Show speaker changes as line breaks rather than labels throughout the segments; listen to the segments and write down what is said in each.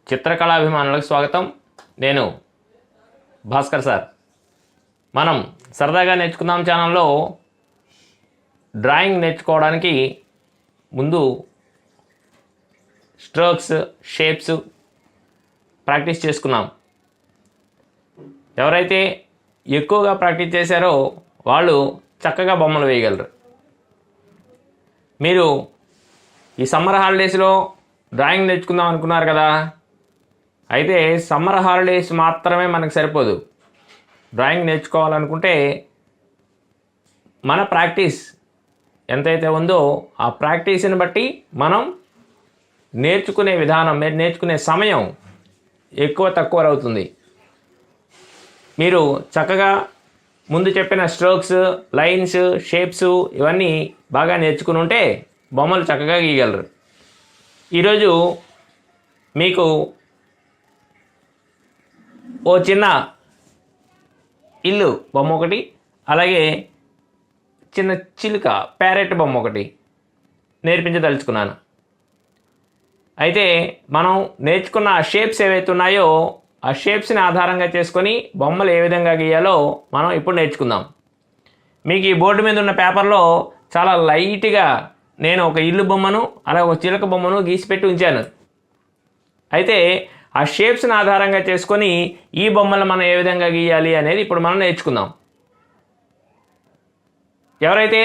చిత్రకళాభిమానులకు స్వాగతం. నేను భాస్కర్ సార్. మనం సరదాగా నేర్చుకుందాం ఛానల్లో డ్రాయింగ్ నేర్చుకోవడానికి ముందు స్ట్రోక్స్, షేప్స్ ప్రాక్టీస్ చేసుకున్నాం. ఎవరైతే ఎక్కువగా ప్రాక్టీస్ చేశారో వాళ్ళు చక్కగా బొమ్మలు వేయగలరు. మీరు ఈ సమ్మర్ హాలిడేస్లో డ్రాయింగ్ నేర్చుకుందాం అనుకున్నారు కదా. అయితే సమ్మర్ హాలిడేస్ మాత్రమే మనకు సరిపోదు. డ్రాయింగ్ నేర్చుకోవాలనుకుంటే మన ప్రాక్టీస్ ఎంతైతే ఉందో ఆ ప్రాక్టీస్ని బట్టి మనం నేర్చుకునే విధానం, నేర్చుకునే సమయం ఎక్కువ తక్కువ అవుతుంది. మీరు చక్కగా ముందు చెప్పిన స్ట్రోక్స్, లైన్స్, షేప్స్ ఇవన్నీ బాగా నేర్చుకుని ఉంటే బొమ్మలు చక్కగా గీయగలరు. ఈరోజు మీకు ఓ చిన్న ఇల్లు బొమ్మ ఒకటి, అలాగే చిన్న చిలుక ప్యారెట్ బొమ్మ ఒకటి నేర్పించదలుచుకున్నాను. అయితే మనం నేర్చుకున్న ఆ షేప్స్ ఏవైతే ఉన్నాయో ఆ షేప్స్ని ఆధారంగా చేసుకొని బొమ్మలు ఏ విధంగా గీయాలో మనం ఇప్పుడు నేర్చుకుందాం. మీకు ఈ బోర్డు మీద ఉన్న పేపర్లో చాలా లైట్గా నేను ఒక ఇల్లు బొమ్మను అలాగే ఒక చిలుక బొమ్మను గీసి పెట్టి ఉంచాను. అయితే ఆ షేప్స్ని ఆధారంగా చేసుకొని ఈ బొమ్మలు మనం ఏ విధంగా గీయాలి అనేది ఇప్పుడు మనం నేర్చుకుందాం. ఎవరైతే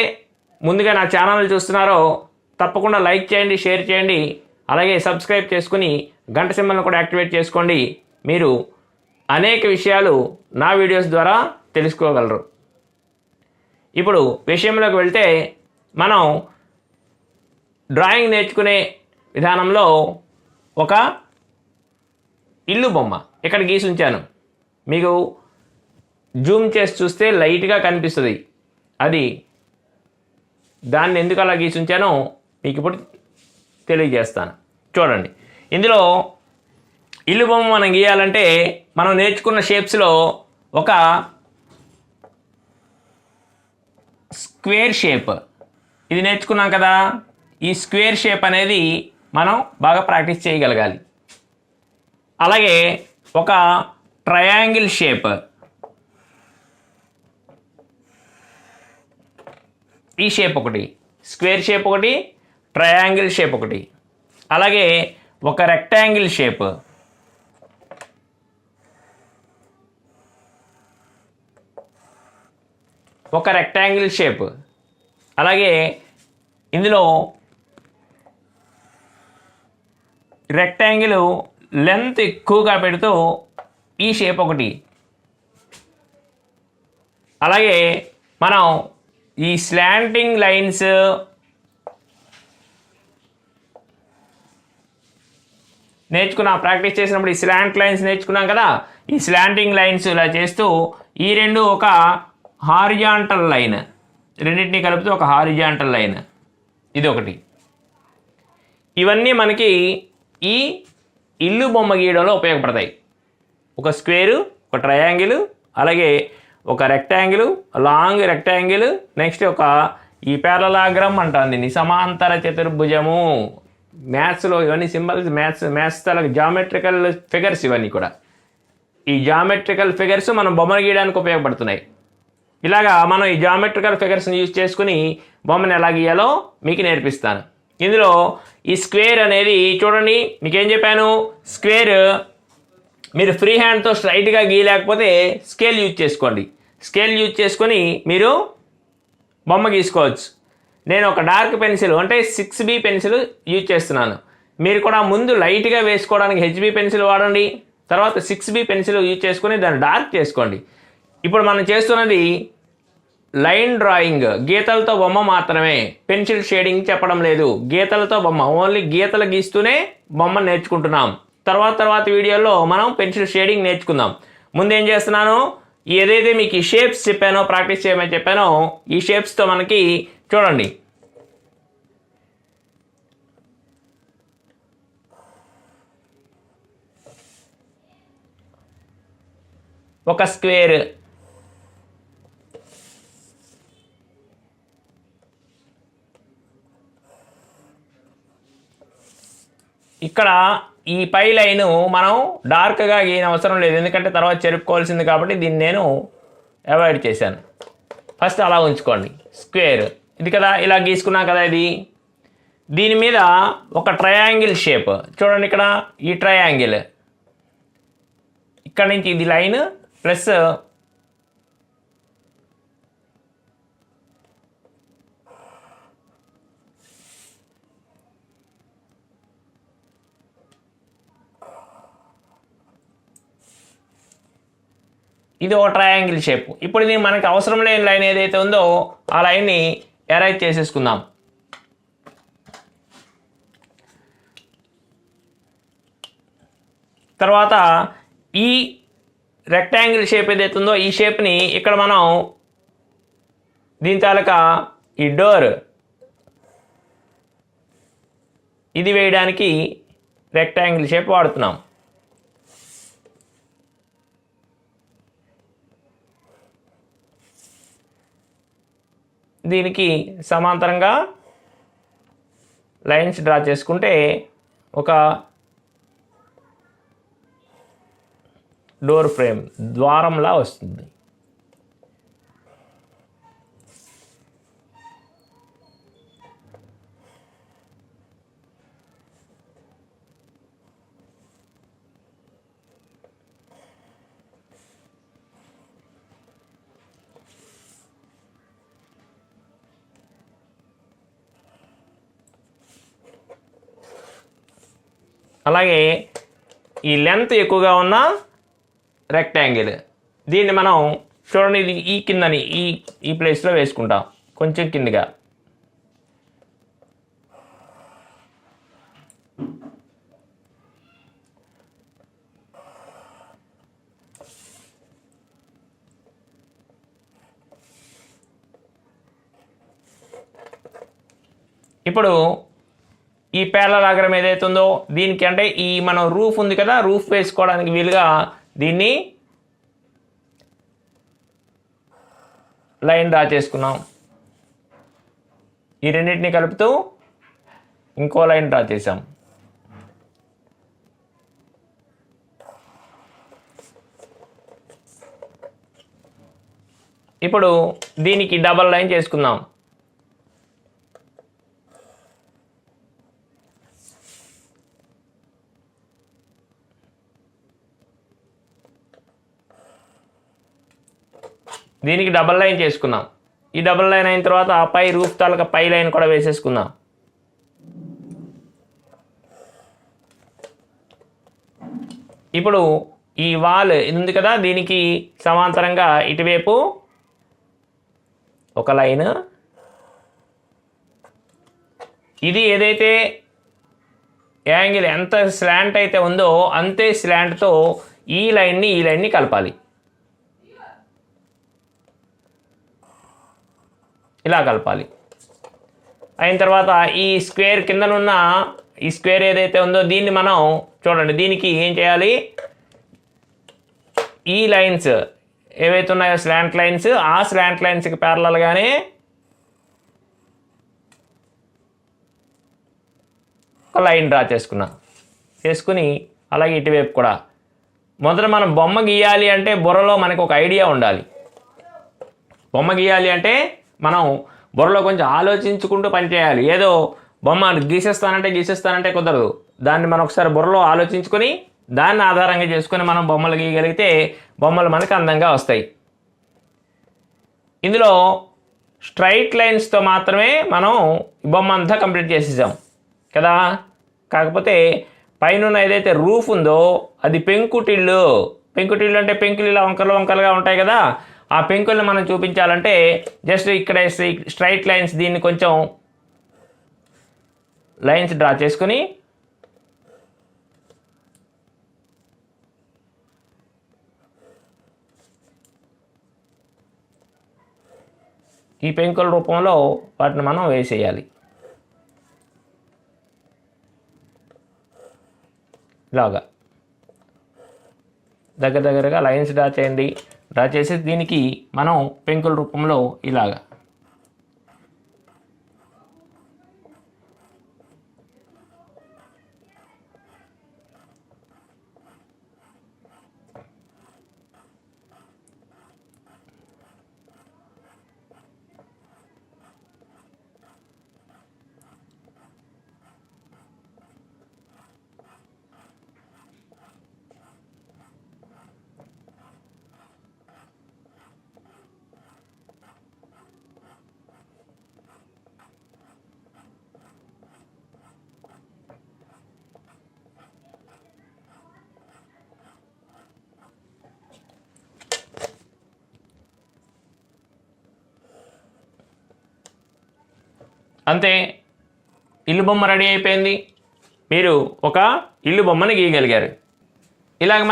ముందుగా నా ఛానల్ చూస్తున్నారో తప్పకుండా లైక్ చేయండి, షేర్ చేయండి, అలాగే సబ్స్క్రైబ్ చేసుకుని గంట సింబల్ని కూడా యాక్టివేట్ చేసుకోండి. మీరు అనేక విషయాలు నా వీడియోస్ ద్వారా తెలుసుకోగలరు. ఇప్పుడు విషయంలోకి వెళ్తే మనం డ్రాయింగ్ నేర్చుకునే విధానంలో ఒక ఇల్లు బొమ్మ ఇక్కడ గీసి ఉంచాను. మీకు జూమ్ చేసి చూస్తే లైట్గా కనిపిస్తుంది. అది దాన్ని ఎందుకు అలా గీసి ఉంచానో మీకు ఇప్పుడు తెలియజేస్తాను. చూడండి, ఇందులో ఇల్లు బొమ్మ మనం గీయాలంటే మనం నేర్చుకున్న షేప్స్లో ఒక స్క్వేర్ షేప్ ఇది నేర్చుకున్నాం కదా. ఈ స్క్వేర్ షేప్ అనేది మనం బాగా ప్రాక్టీస్ చేయగలగాలి. అలాగే ఒక ట్రయాంగిల్ షేప్, ఈ షేప్ ఒకటి, స్క్వేర్ షేప్ ఒకటి, ట్రయాంగిల్ షేప్ ఒకటి, అలాగే ఒక రెక్టాంగిల్ షేప్, ఒక రెక్టాంగిల్ షేప్, అలాగే ఇందులో రెక్టాంగిల్ లెంత్ ఎక్కువగా పెడుతూ ఈ షేప్ ఒకటి, అలాగే మనం ఈ స్లాంటింగ్ లైన్స్, ప్రాక్టీస్ చేసినప్పుడు ఈ స్లాంట్ లైన్స్ నేర్చుకున్నాం కదా. ఈ స్లాంటింగ్ లైన్స్ ఇలా చేస్తూ ఈ రెండు ఒక హారిజాంటల్ లైన్, రెండింటినీ కలుపుతూ ఒక హారిజాంటల్ లైన్, ఇది ఒకటి. ఇవన్నీ మనకి ఈ ఇల్లు బొమ్మ గీయడంలో ఉపయోగపడతాయి. ఒక స్క్వేరు, ఒక ట్రయాంగిల్, అలాగే ఒక రెక్టాంగిల్, లాంగ్ రెక్టాంగిల్, నెక్స్ట్ ఒక ఈ ప్యారలాగ్రామ్ అంటాం దీన్ని, సమాంతర చతుర్భుజము. మ్యాథ్స్లో ఇవన్నీ సింబల్స్, మ్యాథ్స్ తలకు జామెట్రికల్ ఫిగర్స్. ఇవన్నీ కూడా ఈ జామెట్రికల్ ఫిగర్స్ మనం బొమ్మలు గీయడానికి ఉపయోగపడుతున్నాయి. ఇలాగా మనం ఈ జామెట్రికల్ ఫిగర్స్ని యూజ్ చేసుకుని బొమ్మను ఎలా గీయాలో మీకు నేర్పిస్తాను. ఇందులో ఈ స్క్వేర్ అనేది చూడండి, మీకేం చెప్పాను, స్క్వేర్ మీరు ఫ్రీ హ్యాండ్తో స్ట్రైట్గా గీయలేకపోతే స్కేల్ యూజ్ చేసుకోండి. స్కేల్ యూజ్ చేసుకొని మీరు బొమ్మ గీసుకోవచ్చు. నేను ఒక డార్క్ పెన్సిల్ అంటే 6B పెన్సిల్ యూజ్ చేస్తున్నాను. మీరు కూడా ముందు లైట్గా వేసుకోవడానికి HB పెన్సిల్ వాడండి, తర్వాత 6B పెన్సిల్ యూజ్ చేసుకొని దాన్ని డార్క్ చేసుకోండి. ఇప్పుడు మనం చేస్తున్నది లైన్ డ్రాయింగ్, గీతలతో బొమ్మ మాత్రమే, పెన్సిల్ షేడింగ్ చెప్పడం లేదు. గీతలతో బొమ్మ, ఓన్లీ గీతలు గీస్తూనే బొమ్మ నేర్చుకుంటున్నాం. తర్వాత వీడియోలో మనం పెన్సిల్ షేడింగ్ నేర్చుకుందాం. ముందేం చేస్తున్నాను, ఏదైతే మీకు ఈ షేప్స్ చెప్పానో, ప్రాక్టీస్ చేయమని చెప్పానో, ఈ షేప్స్తో మనకి చూడండి ఒక స్క్వేర్, ఇక్కడ ఈ పై లైను మనం డార్క్గా గీయన అవసరం లేదు, ఎందుకంటే తర్వాత చెరుపుకోవాల్సింది కాబట్టి దీన్ని నేను అవాయిడ్ చేశాను. ఫస్ట్ అలా ఉంచుకోండి. స్క్వేర్ ఇది కదా, ఇలా గీసుకున్నాం కదా. దీని మీద ఒక ట్రయాంగిల్ షేప్ చూడండి. ఇక్కడ ఈ ట్రయాంగిల్ ఇక్కడ నుంచి ఇది లైన్ ప్లస్ ఇది ఒక ట్రయాంగిల్ షేప్. ఇప్పుడు ఇది మనకి అవసరం లేని లైన్ ఏదైతే ఉందో ఆ లైన్ని ఎరైజ్ చేసేసుకుందాం. తర్వాత ఈ రెక్టాంగిల్ షేప్ ఏదైతే ఉందో ఈ షేప్ని ఇక్కడ మనం దీని తాలూకా ఈ డోర్ ఇది వేయడానికి రెక్టాంగిల్ షేప్ వాడుతున్నాం. దీనికి సమాంతరంగా లైన్స్ డ్రా చేసుకుంటే ఒక డోర్ ఫ్రేమ్ ద్వారంలా వస్తుంది. అలాగే ఈ లెంత్ ఎక్కువగా ఉన్న రెక్టాంగిల్ దీన్ని మనం చూడండి, ఇది ఈ కిందని ఈ ప్లేస్లో వేసుకుంటాం కొంచెం కిందగా. ఇప్పుడు ఈ పేర్లలాగరం ఏదైతే ఉందో దీనికి అంటే ఈ మనం రూఫ్ ఉంది కదా, రూఫ్ వేసుకోవడానికి వీలుగా దీన్ని లైన్ డ్రా చేసుకున్నాం. ఈ రెండింటిని కలుపుతూ ఇంకో లైన్ డ్రా చేసాం. ఇప్పుడు దీనికి డబల్ లైన్ చేసుకుందాం. దీనికి డబల్ లైన్ చేసుకున్నాం. ఈ డబల్ లైన్ అయిన తర్వాత పై రూఫ్ తాలూకా పై లైన్ కూడా వేసేసుకుందాం. ఇప్పుడు ఈ వాల్ ఇది ఉంది కదా, దీనికి సమాంతరంగా ఇటువైపు ఒక లైన్, ఇది ఏదైతే యాంగిల్ ఎంత స్లాంట్ అయితే ఉందో అంతే స్లాంట్తో ఈ లైన్ని కలపాలి. ఇలా కలపాలి. అయిన తర్వాత ఈ స్క్వేర్ కిందనున్న ఈ స్క్వేర్ ఏదైతే ఉందో దీన్ని మనం చూడండి, దీనికి ఏం చేయాలి, ఈ లైన్స్ ఏవైతే ఉన్నాయో స్లాంట్ లైన్స్, ఆ స్లాంట్ లైన్స్కి ప్యారలల్గానే ఒక లైన్ డ్రా చేసుకుని అలాగే ఇటువైపు కూడా. మొదట మనం బొమ్మ గీయాలి అంటే బుర్రలో మనకు ఒక ఐడియా ఉండాలి. బొమ్మ గీయాలి అంటే మనం బుర్రలో కొంచెం ఆలోచించుకుంటూ పనిచేయాలి. ఏదో బొమ్మ గీసేస్తానంటే కుదరదు. దాన్ని మనం ఒకసారి బుర్రలో ఆలోచించుకొని దాన్ని ఆధారంగా చేసుకొని మనం బొమ్మలు గీయగలిగితే బొమ్మలు మనకు అందంగా వస్తాయి. ఇందులో స్ట్రైట్ లైన్స్తో మాత్రమే మనం బొమ్మ అంతా కంప్లీట్ చేసేసాం కదా. కాకపోతే పైన ఏదైతే రూఫ్ ఉందో అది పెంకుటిల్లు అంటే పెంకులు ఇలా వంకలుగా ఉంటాయి కదా, ఆ పెంకుల్ని మనం చూపించాలంటే జస్ట్ ఇక్కడ స్ట్రైట్ లైన్స్ దీన్ని కొంచెం లైన్స్ డ్రా చేసుకుని ఈ పెంకుల రూపంలో వాటిని మనం వేసేయాలి. ఇలాగా దగ్గరగా లైన్స్ డ్రా చేయండి. డ్రా చేసి దీనికి మనం పెంకుల రూపంలో ఇలాగా అంతే, ఇల్లు బొమ్మ రెడీ అయిపోయింది. మీరు ఒక ఇల్లు బొమ్మని గీయగలిగారు. ఇలాగ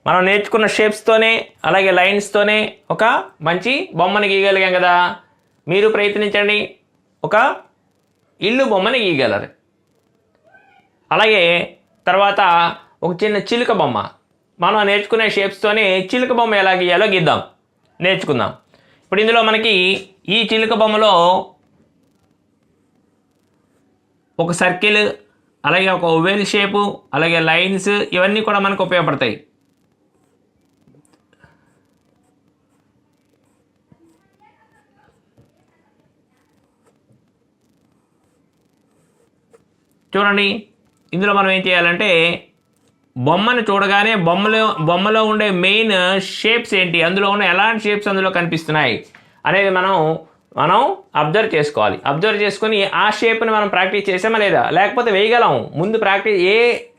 మనం నేర్చుకున్న షేప్స్తోనే అలాగే లైన్స్తోనే ఒక మంచి బొమ్మని గీయగలిగాం కదా. మీరు ప్రయత్నించండి, ఒక ఇల్లు బొమ్మని గీయగలరు. అలాగే తర్వాత ఒక చిన్న చిలుక బొమ్మ, మనం నేర్చుకునే షేప్స్తోనే చిలుక బొమ్మ ఎలా గీయాలో గీద్దాం, నేర్చుకుందాం. ఇప్పుడు ఇందులో మనకి ఈ చిలుక బొమ్మలో ఒక సర్కిల్, అలాగే ఒక ఓవెల్ షేపు, అలాగే లైన్స్, ఇవన్నీ కూడా మనకు ఉపయోగపడతాయి. చూడండి, ఇందులో మనం ఏం చేయాలంటే బొమ్మను చూడగానే బొమ్మలో ఉండే మెయిన్ షేప్స్ ఏంటి, అందులో ఉన్న ఎలాంటి షేప్స్ అందులో కనిపిస్తున్నాయి అనేది మనం అబ్జర్వ్ చేసుకోవాలి. అబ్జర్వ్ చేసుకుని ఆ షేప్ని మనం ప్రాక్టీస్ చేసామా లేదా, లేకపోతే వేయగలం. ముందు ప్రాక్టీస్, ఏ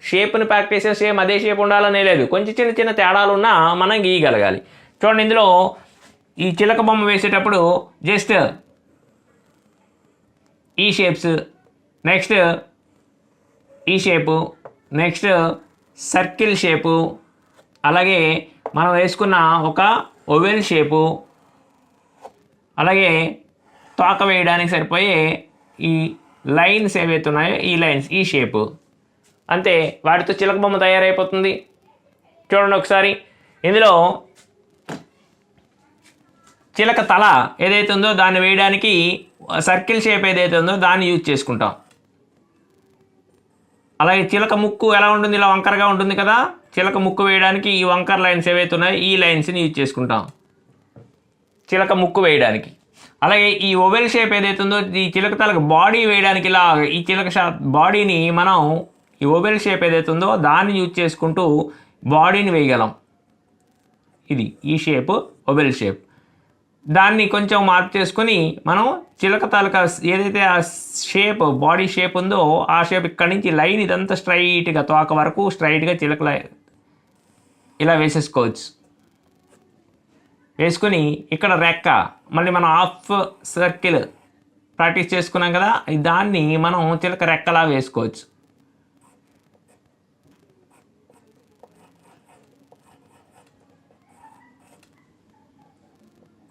షేప్ని ప్రాక్టీస్ చేస్తే సేమ్ అదే షేప్ ఉండాలనే లేదు, కొంచెం చిన్న చిన్న తేడాలు ఉన్నా మనం గీయగలగాలి. చూడండి, ఇందులో ఈ చిలక బొమ్మ వేసేటప్పుడు జస్ట్ ఈ షేప్స్, నెక్స్ట్ ఈ షేపు, నెక్స్ట్ సర్కిల్ షేపు, అలాగే మనం వేసుకున్న ఒక ఓవెల్ షేపు, అలాగే తోక వేయడానికి సరిపోయే ఈ లైన్స్ ఏవైతే ఉన్నాయో ఈ లైన్స్, ఈ షేపు, అంతే. వాటితో చిలక బొమ్మ తయారైపోతుంది. చూడండి ఒకసారి, ఇందులో చిలక తల ఏదైతే ఉందో దాన్ని వేయడానికి సర్కిల్ షేప్ ఏదైతే ఉందో దాన్ని యూజ్ చేసుకుంటాం. అలాగే చిలక ముక్కు ఎలా ఉంటుంది, ఇలా వంకరగా ఉంటుంది కదా, చిలక ముక్కు వేయడానికి ఈ వంకర లైన్స్ ఏవైతే ఉన్నాయో ఈ లైన్స్ని యూజ్ చేసుకుంటాం చిలక ముక్కు వేయడానికి. అలాగే ఈ ఓవెల్ షేప్ ఏదైతే ఉందో ఈ చిలక తలకు బాడీ వేయడానికి, ఇలా ఈ చిలక బాడీని మనం ఈ ఓవెల్ షేప్ ఏదైతే ఉందో దాన్ని యూజ్ చేసుకుంటూ బాడీని వేయగలం. ఇది ఈ షేప్ ఓవెల్ షేప్. దాన్ని కొంచెం మార్పు చేసుకొని మనం చిలక తాలూకా ఏదైతే ఆ షేప్ బాడీ షేప్ ఉందో ఆ షేప్ ఇక్కడి నుంచి లైన్ ఇదంతా స్ట్రైట్గా తోక వరకు స్ట్రైట్గా చిలక ఇలా వేసేసుకోవచ్చు. వేసుకుని ఇక్కడ రెక్క, మళ్ళీ మనం హాఫ్ సర్కిల్ ప్రాక్టీస్ చేసుకున్నాం కదా, దాన్ని మనం చిలక రెక్కలా వేసుకోవచ్చు.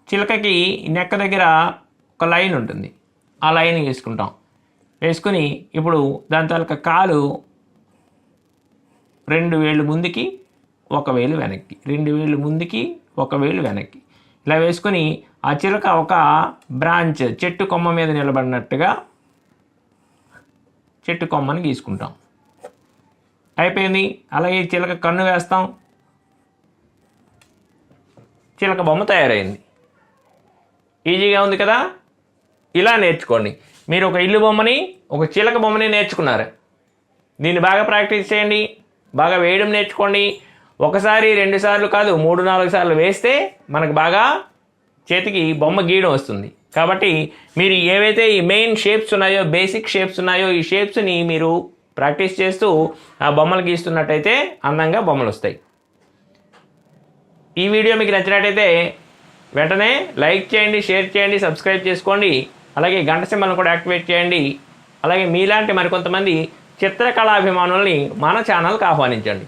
చిలకకి నెక్క దగ్గర ఒక లైన్ ఉంటుంది, ఆ లైన్ వేసుకుంటాం. వేసుకుని ఇప్పుడు దాని తాలూకా కాలు 2 వేళ్ళు ముందుకి 1 వేలు వెనక్కి, 2 వేళ్ళు ముందుకి 1 వేలు వెనక్కి, ఇలా వేసుకొని ఆ చిలక ఒక బ్రాంచ్ చెట్టు కొమ్మ మీద నిలబడినట్టుగా చెట్టు కొమ్మని గీసుకుంటాం. అయిపోయింది. అలాగే చిలక కన్ను వేస్తాం, చిలక బొమ్మ తయారైంది. ఈజీగా ఉంది కదా. ఇలా నేర్చుకోండి. మీరు ఒక ఇల్లు బొమ్మని ఒక చిలక బొమ్మని నేర్చుకున్నారు. దీన్ని బాగా ప్రాక్టీస్ చేయండి, బాగా వేయడం నేర్చుకోండి. 1 సారి 2 సార్లు కాదు, 3-4 సార్లు వేస్తే మనకు బాగా చేతికి బొమ్మ గీయడం వస్తుంది. కాబట్టి మీరు ఏవైతే ఈ మెయిన్ షేప్స్ ఉన్నాయో, బేసిక్ షేప్స్ ఉన్నాయో, ఈ షేప్స్ని మీరు ప్రాక్టీస్ చేస్తూ ఆ బొమ్మలు గీస్తున్నట్టయితే అందంగా బొమ్మలు వస్తాయి. ఈ వీడియో మీకు నచ్చినట్టయితే వెంటనే లైక్ చేయండి, షేర్ చేయండి, సబ్స్క్రైబ్ చేసుకోండి. అలాగే గంట సింబల్ని కూడా యాక్టివేట్ చేయండి. అలాగే మీలాంటి మరికొంతమంది చిత్రకళాభిమానుల్ని మన ఛానల్కి ఆహ్వానించండి.